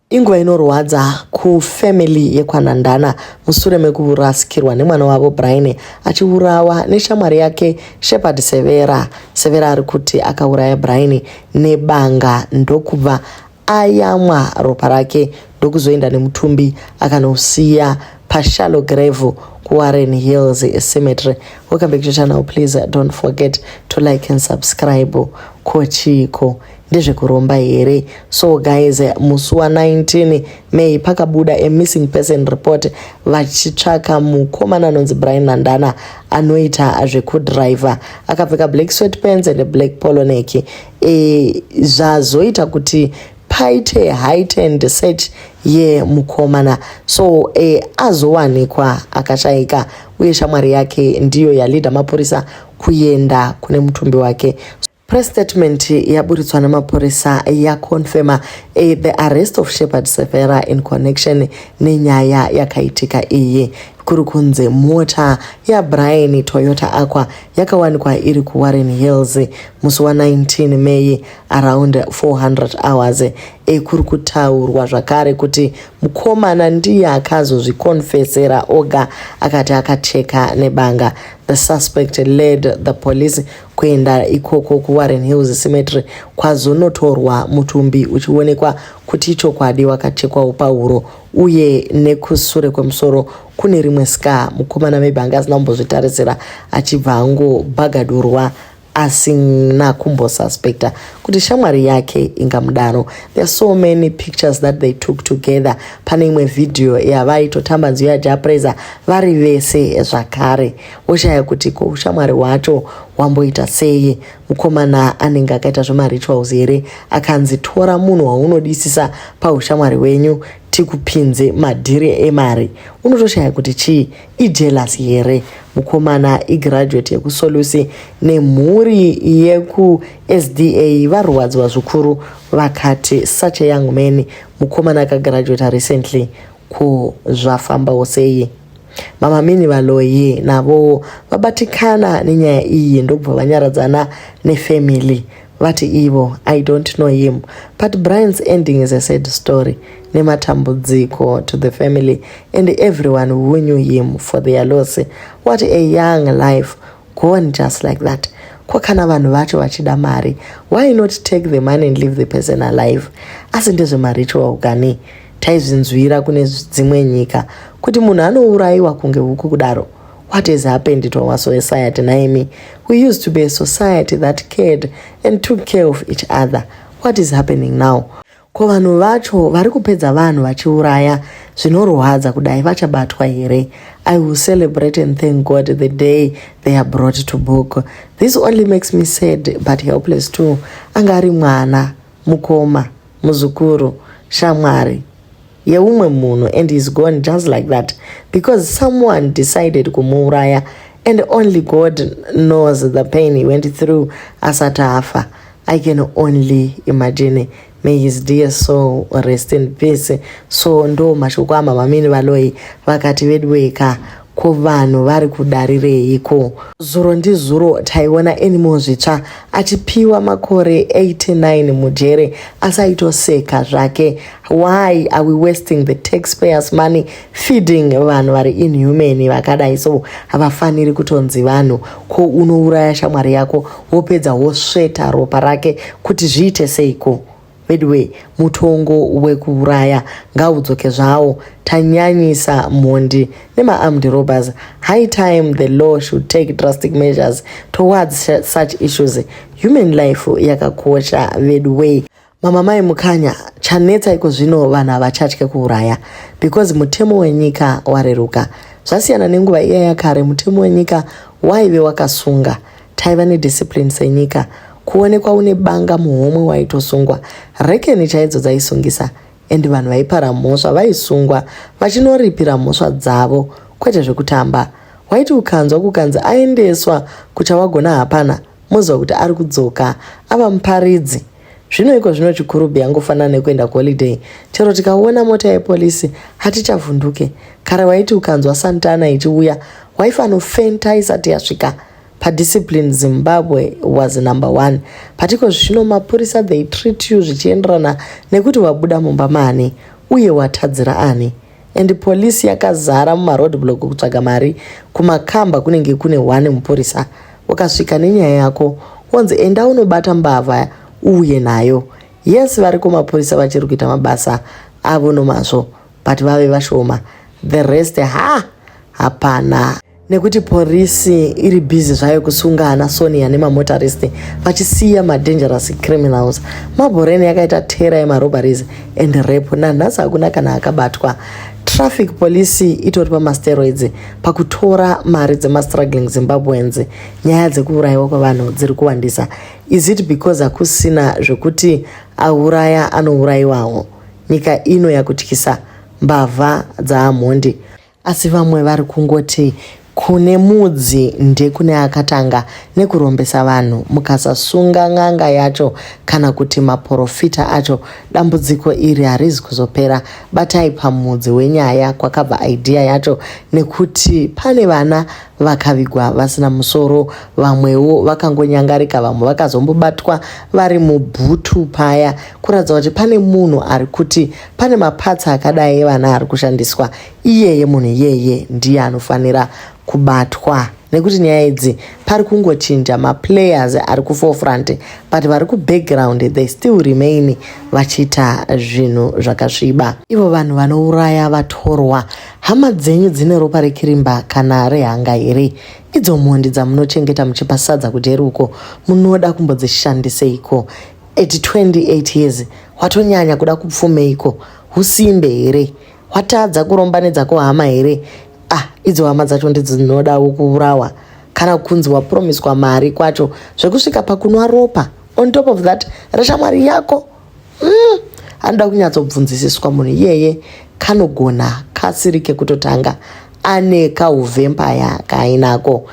Inguva inorwadza kufamily yekwaNhandana mushure mekurasikirwa nemwana wavo Brian achiurawa neshamwari yake Shepherd Severa. Severa ari kuti akauraya Brian nebanga ndokubva ayamwa ropa rake ndokuzoenda nemutumbi akanosiya paShallow Grave kuWarren Hills Cemetery. Welcome back to the channel. Please don't forget to like and subscribe. Kochiko ndezvekuromba here. So guys, musi wa19 May pakabuda a missing person report vachitsvaka mukomana anonzi Brian Nhandana anoita zvekudriver, akapfeka black sweatpants and a black polo neck. Zvazoita kuti paite heightened search yemukomana, so azowanikwa akashayika uye shamwari yake ndiyo yalida mapurisa kuenda kune mutumbi wake. Press statement yaburitswa namapurisa yakonfirma the arrest of Shepherd Severa in connection nenyaya yakaitika iyi. Kuri kunze mota yaBrian Toyota Aqua yakawanikwa iri kuWarren Hills musi wa19 May around 400 hours. Kuri kutaurwa zvakare kuti mukomana ndiye akazozvikonfesera oga akati akacheka nebanga. The suspect led the police kuenda ikoko kuWarren Hills Cemetery kwazonotorwa mutumbi uchionekwa kuti chokwadi wakachekwa upahuro uye nekusure kwemusoro kune rimwe scar. Mukomana mebanga asina kumbozvitarisira achibva angobhagadurwa asina kumbosuspecta kuti shamwari yake ingamudaro. There are so many pictures that they took together. Pane imwe video yavaitotamba nziyo yaJapreza vari vese zvakare, oshaya kuti ko shamwari wacho wamboita sei. Mukomana anenge akaita zvemarituals here, akanzi tora munhu waunodisisa paushamwari wenyu tikupinze madhiri emari. Unotoshaya kuti chii, ijealous here. Mukomana igraduate yekusolusi nemhuri yekuSDA varwadzwa zvikuru vakati such a young man. Mukomana akagraduate recently ko zvafambawo sei. Mama Mini Valoyi navo vabatikana nenyaya iyi ndobva vanyaradzana nefamily vati ivo I don't know him but Brian's ending is a sad story nematambudziko to the family and everyone who knew him for their loss. What a young life gone just like that. Kwakana vanhu vacho vachida mari, why not take the money and leave the person alive? Asi ndezvemaritual kani taizvinzwira kune dzimwe nyika kuti munhu anourayiwa kunge huku kudaro. What has happened to our society, Naomi? We used to be a society that cared and took care of each other. What is happening now? Ko vanhu vacho vari kupedza vanhu vachiuraya zvinorwadza kudai vachabatwa here? I will celebrate and thank God the day they are brought to book. This only makes me sad but helpless too. Angari mwana, mukoma, muzukuru, shamwari yeumwe munhu and he's gone just like that because someone decided kumuuraya, and only God knows the pain he went through asati afa. I can only imagine. May his dear soul rest in peace. So ndo mashoko aMama Mini Valoyi vakati vedweka ko vanhu vari kudarireiko. Zuro ndizuro taiona Animal zvitsva achipiwa makore 89 mujere asaitoseka zvake. Why are we wasting the taxpayers money feeding vanhu vari inhuman vakadai? So havafaniri kutonzi vanhu. Ko unouraya shamwari yako wopedza wosveta ropa rake kuti zviite seiko? Bedwe mutongo wekuuraya ngaudzoke zvawo. Tanyanyisa mhondi nema-armed robbers. High time the law should take drastic measures towards such issues. Human life yakakosha bedwe. Mama mai mukanya chanetsa iko zvino vanhu havachatye kuuraya because mutemo wenyika wareruka. Zvasiyana nenguva iya yakare mutemo wenyika waive wakasunga. Taiva nediscipline senyika. Kuonekwa une banga muhomwe waitosungwa, rekeni chaidzo dzaisungisa, and vanhu vaipara mhosva vaisungwa vachinoripira mhosva dzavo kwete zvekutamba. Waiti ukanzwa kukanzi aendeswa kuchawagona hapana, mozwa kuti ari kudzoka ava muparidzi. Zvino iko zvino chikurubhi yangofanana nekuenda kuholiday. Chero tikaona mota yepolisi hatichavhunduke. Kare waiti ukanzwa Santana ichiuya waifanofenta isati yasvika. Discipline Zimbabwe was number 1. Patiko zvino mapurisa they treat you zvichienderana nekuti wabuda mumba mani. uye watadzira ani. And polisi yakazara mumaroadblock kutsvaga mari. Kumakamba kunenge kune 1 mupurisa. Ukasvika nenyaya yako wonzi enda unobata mbavha uye nayo. Yes, vari kumapurisa vachiri kuita mabasa avo nomazvo, but vave vashoma. The rest hapana. Nekuti polisi iri busy zvayo kusunga ana Sonia nemamotoristi vachisiya madangerous criminals. Mabhoreni yakaita tera yemarobberies and rape. Nanhasi hakuna kana akabatwa. Traffic police itori pamasteroids pakutora mari dzemastruggling Zimbabweans. Nyaya dzekuurayiwa kwavanhu dziri kuwandisa. Is it because hakusina zvekuti auraya anourayiwawo? Nyika ino yakutyisa, mbavha dzaamhondi. Asi vamwe vari kungoti kune mudzi ndekune akatanga nekurombesa vanhu. Mukasasunga n'anga yacho kana kuti maprofita acho, dambudziko iri harizi kuzopera. Batai pamudzi wenyaya kwakabva idea yacho, nekuti pane vana vakavigwa vasina musoro, vamwewo vakangonyangarika, vamwe vakazombobatwa vari mubhutu paya, kuratidza kuti pane munhu ari kuti pane mapatsa akadai evana ari kushandiswa. Iyeye munhu iyeye ndiye anofanira kubatwa. Nekuti nyaya idzi pari kungochinja, maplayers ari kuforefront, but vari kubackground they still remain vachiita zvinhu zvakasviba. Ivo vanhu vanouraya vatorwa, hama dzenyu dzine ropa rekirimba kana rehanga here? Idzo mhondi dzamunochengeta muchipa sadza kuti heruko munoda kumbodzishandiseiko? At 28 years watonyanya kuda kupfumeiko? Husimbe here? Watadza kuromba nedzako hama here? Idzo hama dzacho ndidzinodawo kuurawa. Kana kunzi wapromiswa mari kwacho zvekusvika pakunwa ropa. On top of that, rashamwari yako anoda kunyatsobvunzisiswa munhu iyeye. Kanogona kasiri kekutotanga, ane kauvempaya kainako.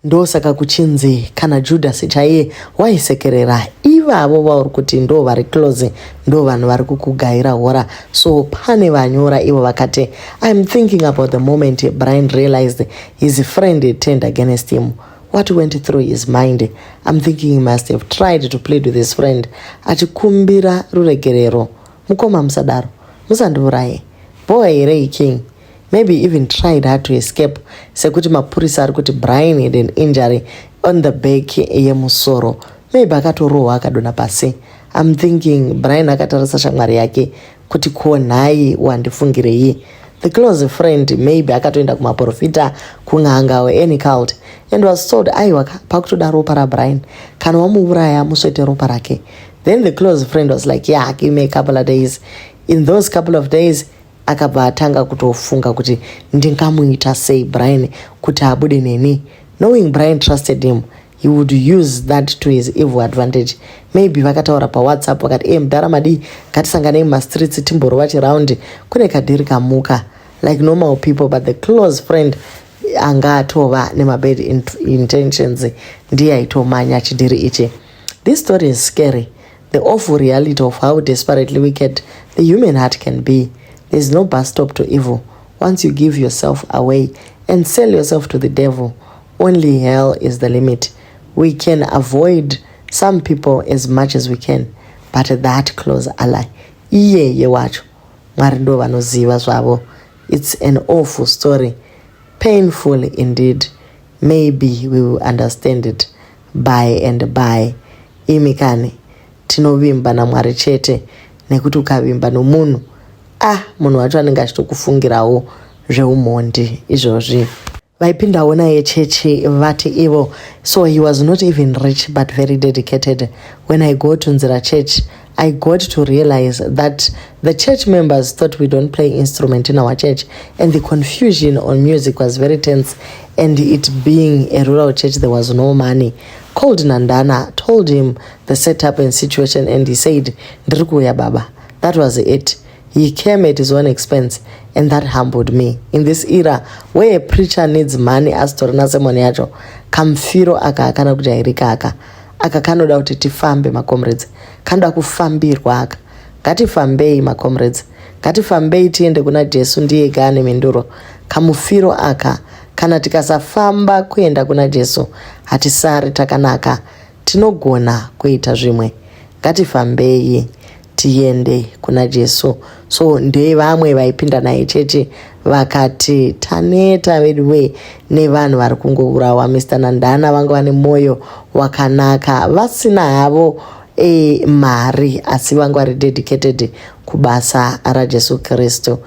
Ndosaka kuchinzi kana Judas chaiye waisekerera, ivavo vauri kuti ndo vari close, ndo vanhu vari kukugaira hora. So pane vanyora ivo vakati, I'm thinking about the moment Brian realized his friend had turned against him. What went through his mind? I'm thinking he must have tried to plead with his friend, achikumbira ruregerero. Mukoma musadaro, musandiuraye. Boy Ray King maybe even tried hard to escape, sekuti mapurisa ari kuti Brian had an injury on the back yemusoro. Maybe akatorohwa akadona pasi. I'm thinking Brian akatarisa shamwari yake kuti ko nhai wandifungirei. The close friend maybe akatoenda kumaprofita, kun'anga or any cult, and was told aiwa pakutoda ropa raBrian, kana wamuuraya muswete ropa rake. Then the close friend was like, yeah, give me a couple of days. In those couple of days akabva atanga kutofunga kuti ndingamuita sei Brian kuti abude neni. Knowing Brian trusted him, he would use that to his evil advantage. Maybe vakataura paWhatsApp vakati mudhara madi ngatisanganei mumastreets timborova chiraundi, kune kadhiri kamuka, like normal people, but the close friend anga atova nemabad intentions ndiye aitomanya chidhiri ichi. This story is scary, the awful reality of how desperately wicked the human heart can be. There's no bus stop to evil. Once you give yourself away and sell yourself to the devil, only hell is the limit. We can avoid some people as much as we can, but that close ally, iyeye wacho, Mwari ndo vanoziva zvavo. It's an awful story, painful indeed. Maybe we will understand it by and by. Imikani tinovimba naMwari chete, nekuti ukavimba nomunhu, munhu wacho anenge achitokufungirawo zveumhondi izvozvi. Vaipindawo naye chechi vati ivo, so he was not even rich but very dedicated. When I go to Nzira Church, I got to realize that the church members thought we don't play instrument in our church, and the confusion on music was very tense, and it being a rural church there was no money. Called Nandana, told him the setup and situation, and he said, "Ndrikuya baba." That was it. He came at his own expense, and that humbled me. In this era where a preacher needs money as torina semoni yacho, kamfiro aka akana kujairika aka kanoda kuti tifambe macomrades, kanoda kufambirwa aka. Ngatifambei macomrades, ngatifambei tiende kuna Jesu ndiye gane minduro. Kamufiro aka kana tikasafamba kuenda kuna Jesu hatisari takanaka, tinogona kuita zvimwe. Ngatifambei. tiende kuna Jesu. So ndevamwe vaipinda naye chechi vakati taneta veduwe nevanhu vari kungourawa. Mr. Nandana vanga vane mwoyo wakanaka, vasina havo mari, asi vanga vari dedicated kubasa raJesu Kristu.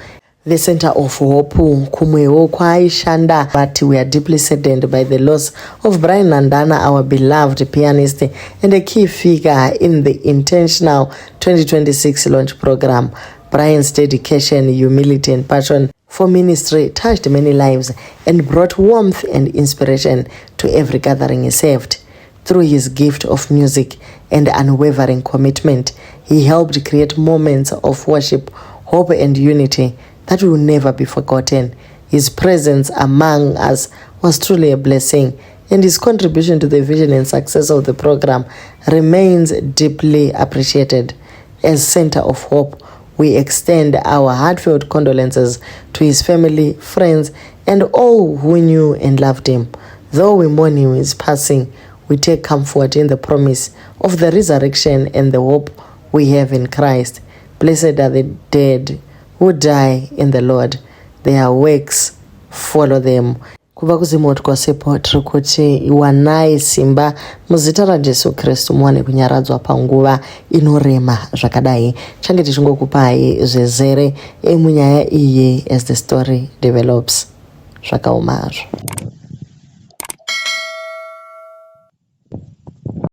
The Center of Hope kumwewo kwaishanda, but we are deeply saddened by the loss of Brian Nandana, our beloved pianist and a key figure in the intentional 2026 launch program. Brian's dedication, humility and passion for ministry touched many lives and brought warmth and inspiration to every gathering he served. Through his gift of music and unwavering commitment, he helped create moments of worship, hope and unity that will never be forgotten. His presence among us was truly a blessing, and his contribution to the vision and success of the program remains deeply appreciated. As Center of Hope, we extend our heartfelt condolences to his family, friends, and all who knew and loved him. Though we mourn his passing, we take comfort in the promise of the resurrection and the hope we have in Christ. Blessed are the dead who die in the Lord. Their works follow them. Kuva kuzimoti kwasepo tiri kuti iwanai simba muzita raJesu Kristu muwane kunyaradzwa panguva inorema zvakadai. Change tichingokupai zvezere munyaya iyi as the story develops. Zvakaomazvo.